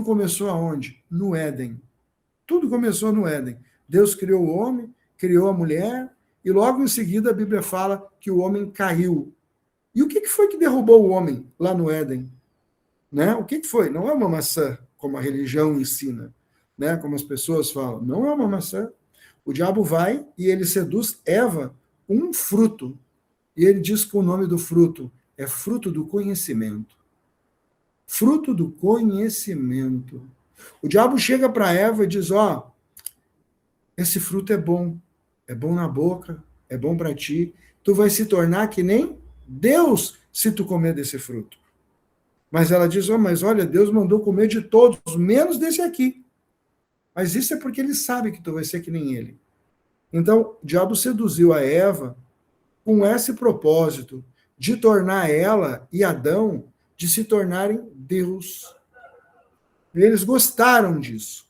começou aonde? No Éden. Tudo começou no Éden. Deus criou o homem, criou a mulher, e logo em seguida a Bíblia fala que o homem caiu. E o que foi que derrubou o homem lá no Éden? Né? O que foi? Não é uma maçã, como a religião ensina, né? Como as pessoas falam. Não é uma maçã. O diabo vai e ele seduz Eva com um fruto. E ele diz que o nome do fruto é fruto do conhecimento. Fruto do conhecimento. O diabo chega para Eva e diz, esse fruto é bom na boca, é bom para ti, tu vai se tornar que nem Deus se tu comer desse fruto. Mas ela diz, mas olha, Deus mandou comer de todos, menos desse aqui. Mas isso é porque ele sabe que tu vai ser que nem ele. Então, o diabo seduziu a Eva com esse propósito de tornar ela e Adão de se tornarem Deus. E eles gostaram disso.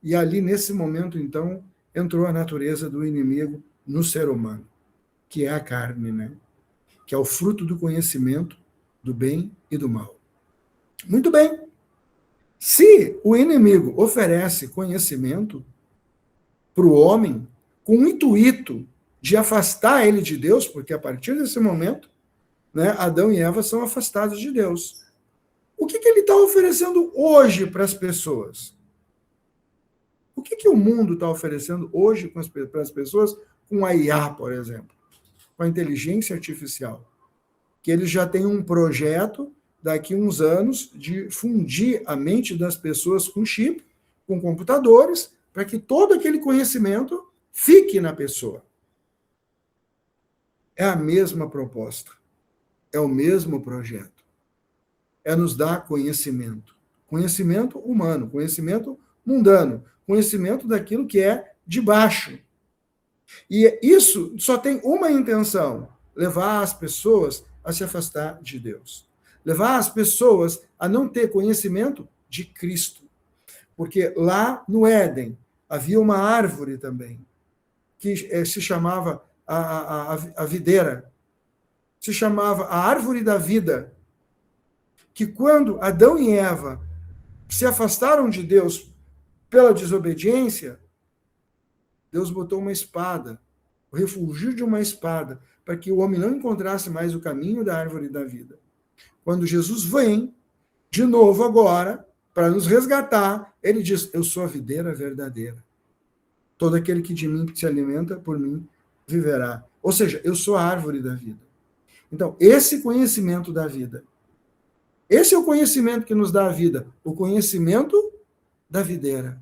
E ali, nesse momento, então, entrou a natureza do inimigo no ser humano, que é a carne, né? Que é o fruto do conhecimento do bem e do mal. Muito bem. Se o inimigo oferece conhecimento para o homem, com o intuito de afastar ele de Deus, porque a partir desse momento, né, Adão e Eva são afastados de Deus. O que ele está oferecendo hoje para as pessoas? O que o mundo está oferecendo hoje para as pessoas com a IA, por exemplo? Com a inteligência artificial? Que eles já têm um projeto, daqui a uns anos, de fundir a mente das pessoas com chip, com computadores, para que todo aquele conhecimento fique na pessoa. É a mesma proposta. É o mesmo projeto. É nos dar conhecimento. Conhecimento humano, conhecimento mundano, conhecimento daquilo que é de baixo. E isso só tem uma intenção: levar as pessoas a se afastar de Deus. Levar as pessoas a não ter conhecimento de Cristo. Porque lá no Éden havia uma árvore também, que se chamava a videira. Se chamava a árvore da vida. Que quando Adão e Eva se afastaram de Deus pela desobediência, Deus botou uma espada, o refúgio de uma espada, para que o homem não encontrasse mais o caminho da árvore da vida. Quando Jesus vem, de novo agora, para nos resgatar, ele diz, eu sou a videira verdadeira. Todo aquele que de mim se alimenta, por mim viverá. Ou seja, eu sou a árvore da vida. Então, esse conhecimento da vida, esse é o conhecimento que nos dá a vida, o conhecimento da videira,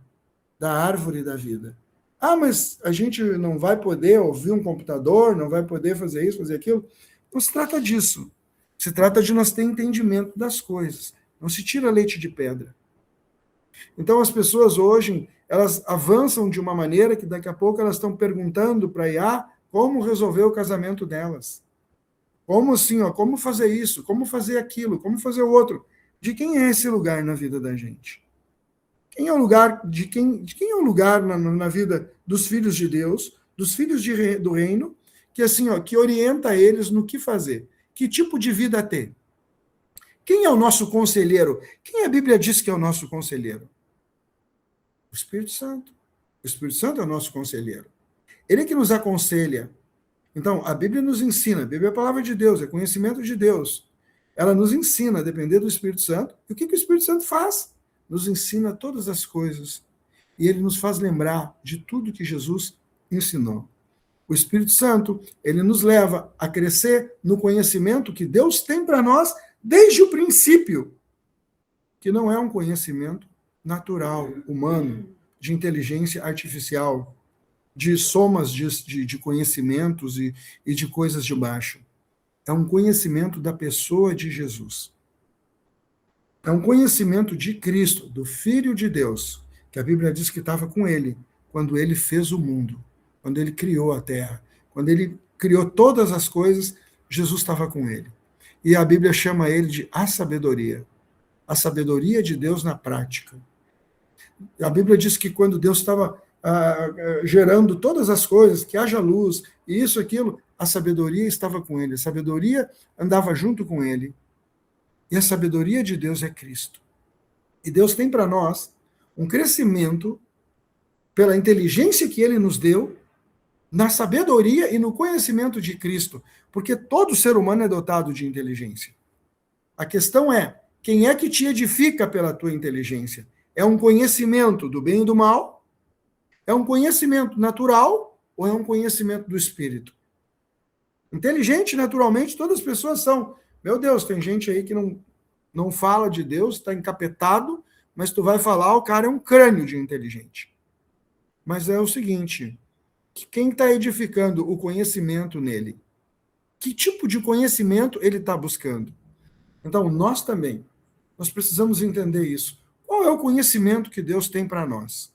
da árvore da vida. Mas a gente não vai poder ouvir um computador, não vai poder fazer isso, fazer aquilo. Não se trata disso. Se trata de nós ter entendimento das coisas. Não se tira leite de pedra. Então, as pessoas hoje, elas avançam de uma maneira que daqui a pouco elas estão perguntando para a IA como resolver o casamento delas. Como assim, como fazer isso, como fazer aquilo, como fazer o outro. De quem é esse lugar na vida da gente? Quem é o lugar de quem é o lugar na vida dos filhos de Deus, dos filhos do reino, que assim, que orienta eles no que fazer, que tipo de vida ter? Quem é o nosso conselheiro? Quem a Bíblia diz que é o nosso conselheiro? O Espírito Santo. O Espírito Santo é o nosso conselheiro. Ele é que nos aconselha. Então, a Bíblia nos ensina, a Bíblia é a palavra de Deus, é conhecimento de Deus. Ela nos ensina a depender do Espírito Santo. E o que o Espírito Santo faz? Nos ensina todas as coisas. E ele nos faz lembrar de tudo que Jesus ensinou. O Espírito Santo, ele nos leva a crescer no conhecimento que Deus tem para nós desde o princípio, que não é um conhecimento natural, humano, de inteligência artificial, de somas de conhecimentos e de coisas de baixo. É um conhecimento da pessoa de Jesus. É um conhecimento de Cristo, do Filho de Deus, que a Bíblia diz que estava com ele, quando ele fez o mundo, quando ele criou a terra, quando ele criou todas as coisas, Jesus estava com ele. E a Bíblia chama ele de a sabedoria de Deus na prática. A Bíblia diz que quando Deus estava gerando todas as coisas, que haja luz, e isso, aquilo, a sabedoria estava com ele, a sabedoria andava junto com ele. E a sabedoria de Deus é Cristo. E Deus tem para nós um crescimento pela inteligência que ele nos deu, na sabedoria e no conhecimento de Cristo, porque todo ser humano é dotado de inteligência. A questão é, quem é que te edifica pela tua inteligência? É um conhecimento do bem e do mal? É um conhecimento natural ou é um conhecimento do espírito? Inteligente, naturalmente, todas as pessoas são. Meu Deus, tem gente aí que não fala de Deus, está encapetado, mas tu vai falar, o cara é um crânio de inteligente. Mas é o seguinte, quem está edificando o conhecimento nele? Que tipo de conhecimento ele está buscando? Então, nós também, nós precisamos entender isso. Qual é o conhecimento que Deus tem para nós?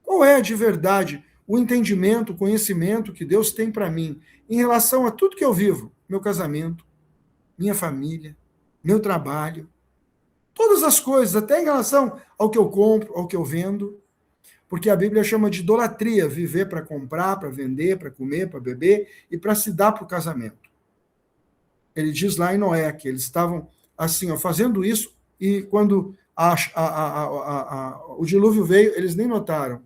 Qual é, de verdade, o entendimento, o conhecimento que Deus tem para mim em relação a tudo que eu vivo? Meu casamento, minha família, meu trabalho, todas as coisas, até em relação ao que eu compro, ao que eu vendo. Porque a Bíblia chama de idolatria, viver para comprar, para vender, para comer, para beber e para se dar para o casamento. Ele diz lá em Noé que eles estavam assim, ó, fazendo isso, e quando o dilúvio veio, eles nem notaram,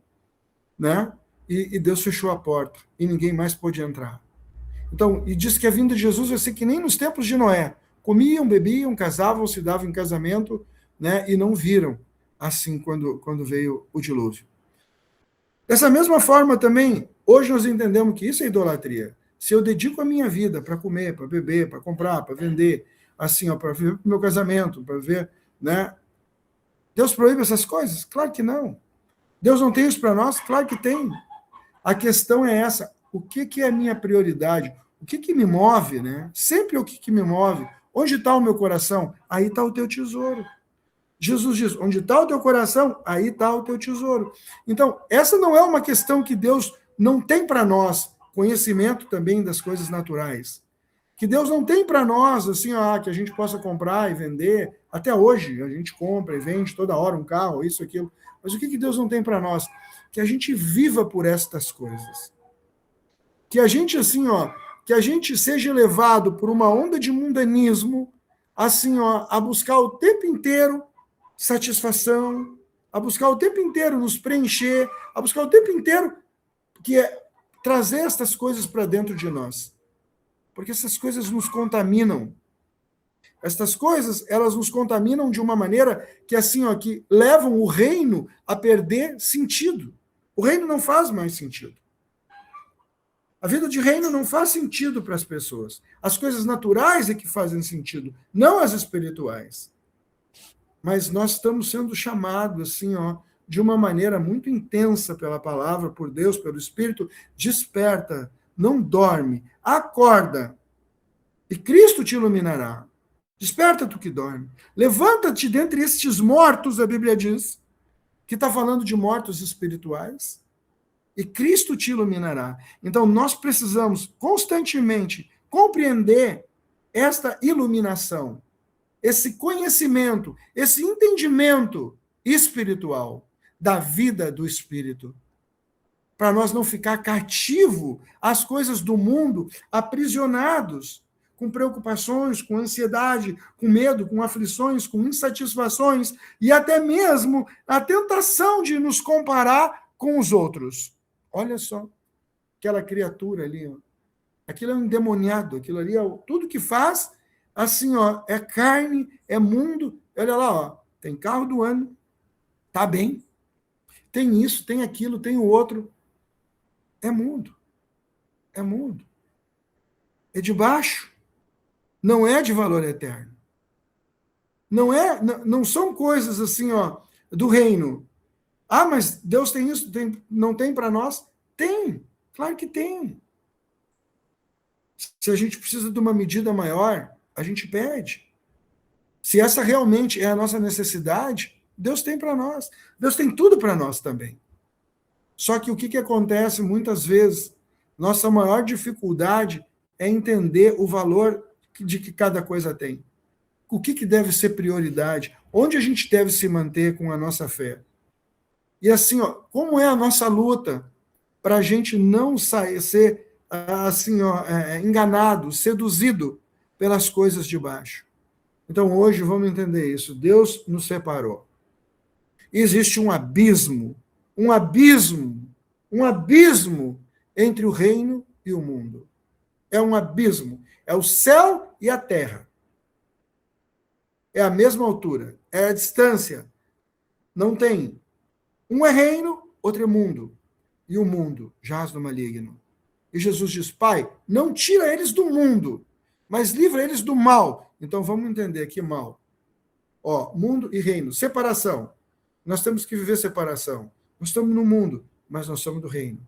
né? E Deus fechou a porta, e ninguém mais pôde entrar. Então, e diz que a vinda de Jesus vai ser que nem nos tempos de Noé. Comiam, bebiam, casavam, se davam em casamento, né? E não viram assim quando veio o dilúvio. Dessa mesma forma também, hoje nós entendemos que isso é idolatria. Se eu dedico a minha vida para comer, para beber, para comprar, para vender, assim, para viver o meu casamento, para viver, né? Deus proíbe essas coisas? Claro que não. Deus não tem isso para nós? Claro que tem. A questão é essa, o que é a minha prioridade? O que me move, né? Sempre o que me move. Onde está o meu coração? Aí está o teu tesouro. Jesus diz, onde está o teu coração, aí está o teu tesouro. Então, essa não é uma questão que Deus não tem para nós, conhecimento também das coisas naturais. Que Deus não tem para nós, assim, que a gente possa comprar e vender. Até hoje, a gente compra e vende toda hora um carro, isso, aquilo. Mas o que Deus não tem para nós? Que a gente viva por estas coisas. Que a gente, assim, que a gente seja levado por uma onda de mundanismo, assim, a buscar o tempo inteiro satisfação, a buscar o tempo inteiro nos preencher, a buscar o tempo inteiro trazer estas coisas para dentro de nós. Porque essas coisas nos contaminam. Estas coisas, elas nos contaminam de uma maneira que, assim, que levam o reino a perder sentido. O reino não faz mais sentido. A vida de reino não faz sentido para as pessoas. As coisas naturais é que fazem sentido, não as espirituais. Mas nós estamos sendo chamados, assim, de uma maneira muito intensa pela palavra, por Deus, pelo Espírito. Desperta, não dorme, acorda, e Cristo te iluminará. Desperta tu que dorme. Levanta-te dentre estes mortos, a Bíblia diz, que está falando de mortos espirituais, e Cristo te iluminará. Então, nós precisamos constantemente compreender esta iluminação, esse conhecimento, esse entendimento espiritual da vida do Espírito, para nós não ficar cativo às coisas do mundo, aprisionados, com preocupações, com ansiedade, com medo, com aflições, com insatisfações, e até mesmo a tentação de nos comparar com os outros. Olha só, aquela criatura ali, aquilo é um endemoniado, aquilo ali é tudo que faz, assim, é carne, é mundo. Olha lá, tem carro do ano, tá bem, tem isso, tem aquilo, tem o outro. É mundo. É mundo. É de baixo. Não é de valor eterno. Não são coisas assim, do reino. Ah, mas Deus tem isso, não tem para nós? Tem. Claro que tem. Se a gente precisa de uma medida maior, a gente pede. Se essa realmente é a nossa necessidade, Deus tem para nós. Deus tem tudo para nós também. Só que o que acontece muitas vezes, nossa maior dificuldade é entender o valor de que cada coisa tem. O que deve ser prioridade? Onde a gente deve se manter com a nossa fé? E assim, como é a nossa luta para a gente não ser assim, enganado, seduzido pelas coisas de baixo? Então, hoje, vamos entender isso. Deus nos separou. existe um abismo, um abismo entre o reino e o mundo. É um abismo. É o céu e a terra. É a mesma altura, é a distância. Não tem. Um é reino, outro é mundo. E o mundo jaz no maligno. E Jesus diz, Pai, não tira eles do mundo, mas livra eles do mal. Então vamos entender que mal. Ó, mundo e reino, separação. Nós temos que viver separação. Nós estamos no mundo, mas nós somos do reino.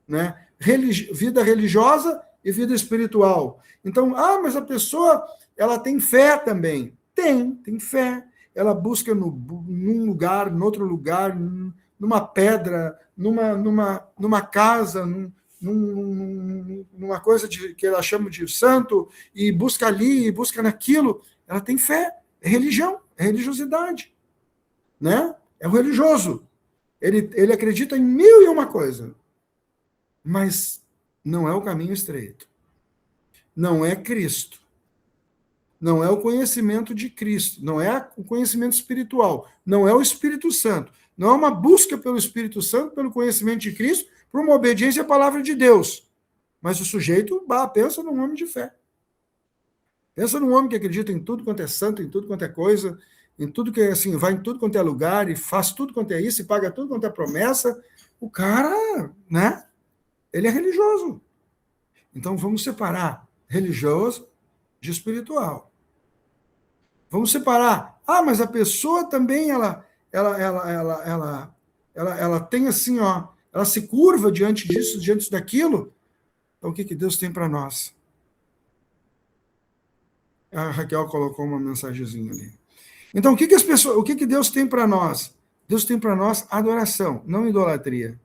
Né? Vida religiosa e vida espiritual. Então, mas a pessoa, ela tem fé também. Tem fé. Ela busca num lugar, em outro lugar, numa pedra, numa casa, numa coisa que ela chama de santo, e busca ali, e busca naquilo. Ela tem fé. É religião, é religiosidade. Né? É o religioso. Ele acredita em 1001 coisa. Mas não é o caminho estreito. Não é Cristo. Não é o conhecimento de Cristo. Não é o conhecimento espiritual. Não é o Espírito Santo. Não é uma busca pelo Espírito Santo, pelo conhecimento de Cristo, por uma obediência à palavra de Deus. Mas o sujeito pensa num homem de fé. Pensa num homem que acredita em tudo quanto é santo, em tudo quanto é coisa, em tudo que é assim, vai em tudo quanto é lugar, e faz tudo quanto é isso, e paga tudo quanto é promessa. O cara, né? Ele é religioso. Então, vamos separar religioso de espiritual. Vamos separar. Mas a pessoa também, ela tem assim, ela se curva diante disso, diante daquilo. Então, o que Deus tem para nós? A Raquel colocou uma mensagenzinha ali. Então, o que Deus tem para nós? Deus tem para nós adoração, não idolatria.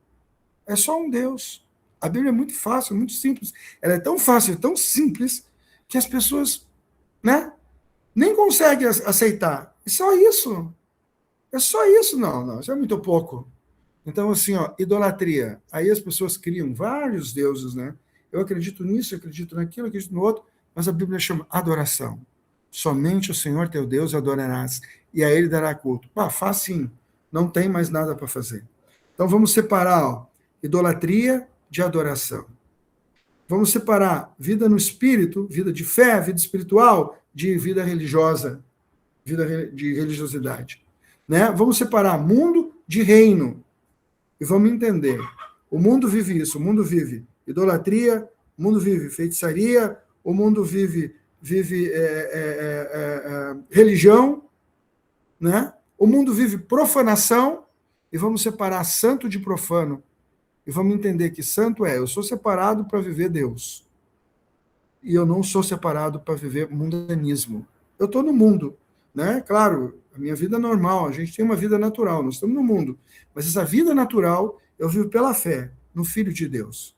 É só um Deus. A Bíblia é muito fácil, muito simples. Ela é tão fácil, tão simples, que as pessoas, né, nem conseguem aceitar. É só isso. É só isso. Não, isso é muito pouco. Então, assim, idolatria. Aí as pessoas criam vários deuses, né? Eu acredito nisso, eu acredito naquilo, eu acredito no outro, mas a Bíblia chama adoração. Somente o Senhor teu Deus adorarás, e a ele dará culto. Facinho. Não tem mais nada para fazer. Então, vamos separar, idolatria de adoração. Vamos separar vida no espírito, vida de fé, vida espiritual, de vida religiosa, vida de religiosidade. Né? Vamos separar mundo de reino. E vamos entender. O mundo vive isso, o mundo vive idolatria, o mundo vive feitiçaria, o mundo vive religião, né? O mundo vive profanação, e vamos separar santo de profano. E vamos entender que santo eu sou separado para viver Deus. E eu não sou separado para viver mundanismo. Eu estou no mundo, né? Claro, a minha vida é normal, a gente tem uma vida natural, nós estamos no mundo. Mas essa vida natural, eu vivo pela fé, no Filho de Deus.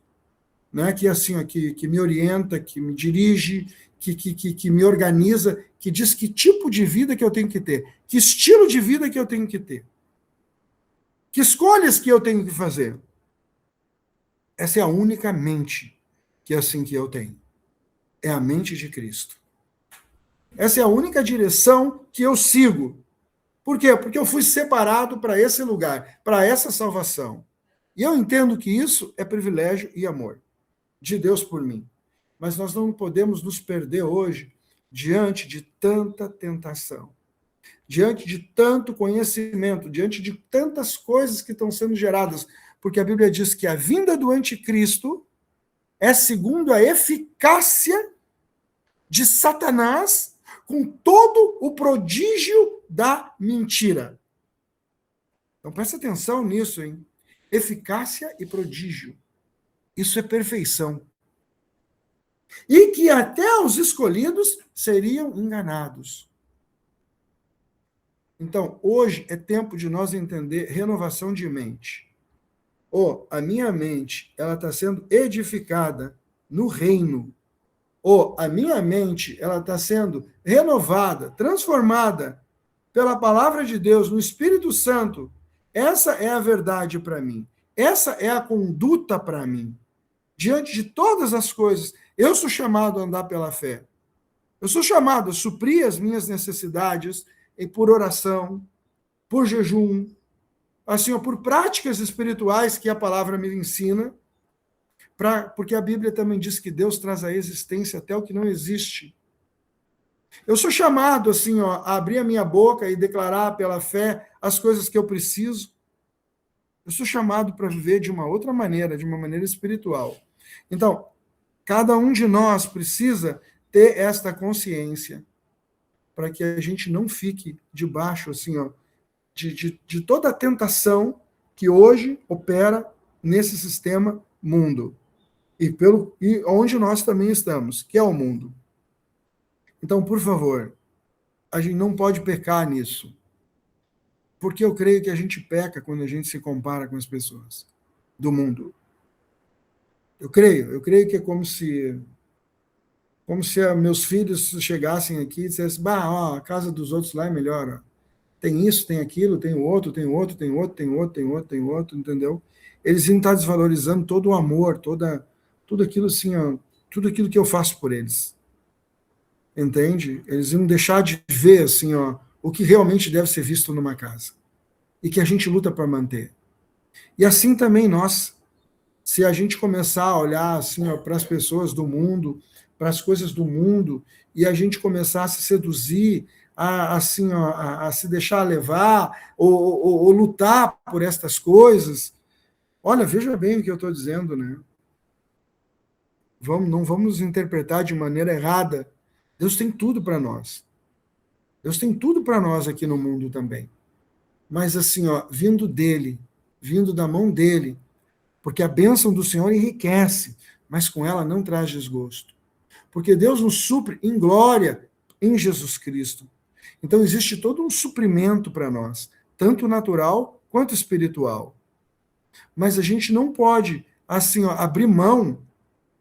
Né? Que assim, que me orienta, que me dirige, que me organiza, que diz que tipo de vida que eu tenho que ter, que estilo de vida que eu tenho que ter, que escolhas que eu tenho que fazer. Essa é a única mente que é assim que eu tenho. É a mente de Cristo. Essa é a única direção que eu sigo. Por quê? Porque eu fui separado para esse lugar, para essa salvação. E eu entendo que isso é privilégio e amor de Deus por mim. Mas nós não podemos nos perder hoje diante de tanta tentação, diante de tanto conhecimento, diante de tantas coisas que estão sendo geradas, porque a Bíblia diz que a vinda do anticristo é segundo a eficácia de Satanás com todo o prodígio da mentira. Então presta atenção nisso, hein? Eficácia e prodígio. Isso é perfeição. E que até os escolhidos seriam enganados. Então, hoje é tempo de nós entender renovação de mente. A minha mente, ela está sendo edificada no reino. A minha mente, ela está sendo renovada, transformada pela palavra de Deus, no Espírito Santo. Essa é a verdade para mim. Essa é a conduta para mim. Diante de todas as coisas, eu sou chamado a andar pela fé. Eu sou chamado a suprir as minhas necessidades por oração, por jejum, assim, ó, por práticas espirituais que a palavra me ensina, porque a Bíblia também diz que Deus traz à existência até o que não existe. Eu sou chamado, assim, ó, a abrir a minha boca e declarar pela fé as coisas que eu preciso. Eu sou chamado para viver de uma outra maneira, de uma maneira espiritual. Então, cada um de nós precisa ter esta consciência para que a gente não fique debaixo, assim, ó, de toda a tentação que hoje opera nesse sistema mundo e onde nós também estamos, que é o mundo. Então, por favor, a gente não pode pecar nisso, porque eu creio que a gente peca quando a gente se compara com as pessoas do mundo. Eu creio que é como se meus filhos chegassem aqui e dissessem, bah, ó, a casa dos outros lá é melhor, ó. Tem isso, tem aquilo, tem o outro, tem o outro, tem o outro, tem o outro, tem o outro, tem o outro, entendeu? Eles iam estar desvalorizando todo o amor, tudo aquilo assim, ó, tudo aquilo que eu faço por eles. Entende? Eles iam deixar de ver, assim, ó, o que realmente deve ser visto numa casa. E que a gente luta para manter. E assim também nós, se a gente começar a olhar, assim, ó, para as pessoas do mundo, para as coisas do mundo, e a gente começar a se seduzir, assim, ó, a se deixar levar, ou lutar por estas coisas, olha, veja bem o que eu estou dizendo, né? Não vamos interpretar de maneira errada. Deus tem tudo para nós. Deus tem tudo para nós aqui no mundo também. Mas assim, ó, vindo dele, vindo da mão dele, porque a bênção do Senhor enriquece, mas com ela não traz desgosto. Porque Deus nos supre em glória em Jesus Cristo. Então existe todo um suprimento para nós, tanto natural quanto espiritual. Mas a gente não pode, assim, ó, abrir mão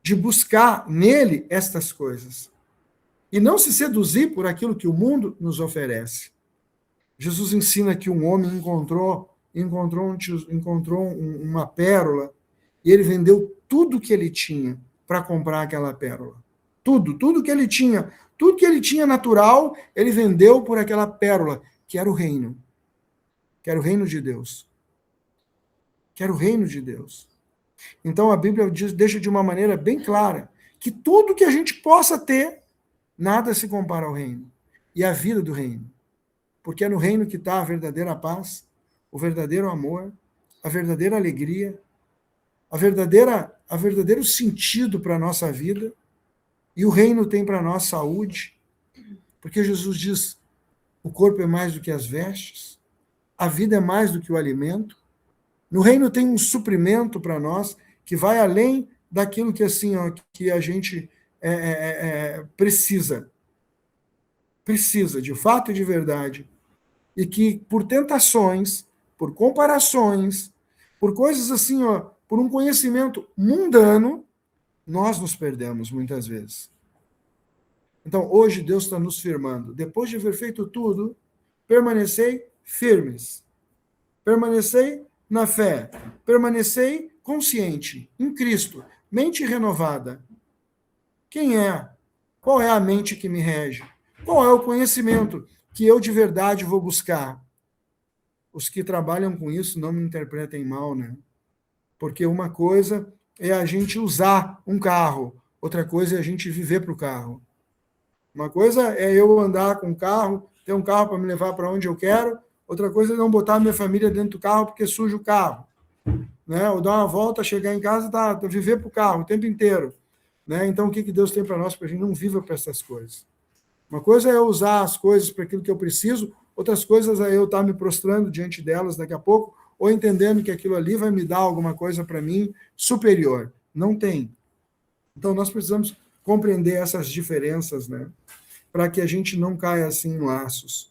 de buscar nele estas coisas. E não se seduzir por aquilo que o mundo nos oferece. Jesus ensina que um homem encontrou uma pérola e ele vendeu tudo que ele tinha para comprar aquela pérola. Tudo que ele tinha natural, ele vendeu por aquela pérola, que era o reino. Que era o reino de Deus. Que era o reino de Deus. Então a Bíblia deixa de uma maneira bem clara que tudo que a gente possa ter, nada se compara ao reino. E à vida do reino. Porque é no reino que está a verdadeira paz, o verdadeiro amor, a verdadeira alegria, a verdadeiro sentido para a nossa vida, e o reino tem para nós saúde, porque Jesus diz, o corpo é mais do que as vestes, a vida é mais do que o alimento, no reino tem um suprimento para nós, que vai além daquilo que, assim, ó, que a gente precisa, de fato e de verdade, e que por tentações, por comparações, por coisas assim, ó, por um conhecimento mundano, nós nos perdemos muitas vezes. Então, hoje Deus está nos firmando. Depois de haver feito tudo, permanecei firmes. Permanecei na fé. Permanecei consciente, em Cristo. Mente renovada. Quem é? Qual é a mente que me rege? Qual é o conhecimento que eu de verdade vou buscar? Os que trabalham com isso não me interpretem mal, né? Porque uma coisa é a gente usar um carro, outra coisa é a gente viver para o carro. Uma coisa é eu andar com um carro, ter um carro para me levar para onde eu quero, outra coisa é não botar a minha família dentro do carro porque suja o carro. Né? Ou dar uma volta, chegar em casa, viver para o carro o tempo inteiro. Né? Então, o que Deus tem para nós? Para a gente não viva para essas coisas. Uma coisa é eu usar as coisas para aquilo que eu preciso, outras coisas é eu estar me prostrando diante delas daqui a pouco, ou entendendo que aquilo ali vai me dar alguma coisa para mim superior. Não tem. Então, nós precisamos compreender essas diferenças, né? Para que a gente não caia assim em laços.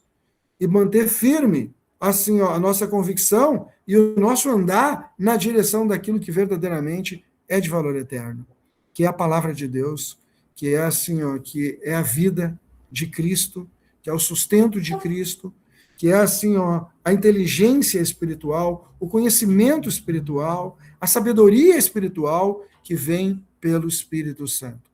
E manter firme, assim, ó, a nossa convicção e o nosso andar na direção daquilo que verdadeiramente é de valor eterno, que é a palavra de Deus, que é assim, ó, que é a vida de Cristo, que é o sustento de Cristo, que é assim, ó, a inteligência espiritual, o conhecimento espiritual, a sabedoria espiritual que vem pelo Espírito Santo.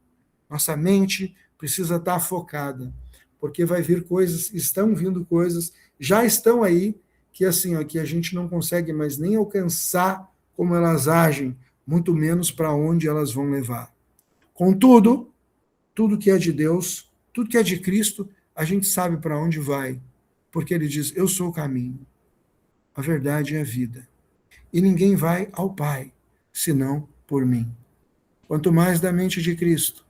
Nossa mente precisa estar focada, porque vai vir coisas, estão vindo coisas, já estão aí, que assim, ó, que a gente não consegue mais nem alcançar como elas agem, muito menos para onde elas vão levar. Contudo, tudo que é de Deus, tudo que é de Cristo, a gente sabe para onde vai, porque ele diz: eu sou o caminho, a verdade e a vida. E ninguém vai ao Pai, senão por mim. Quanto mais da mente de Cristo,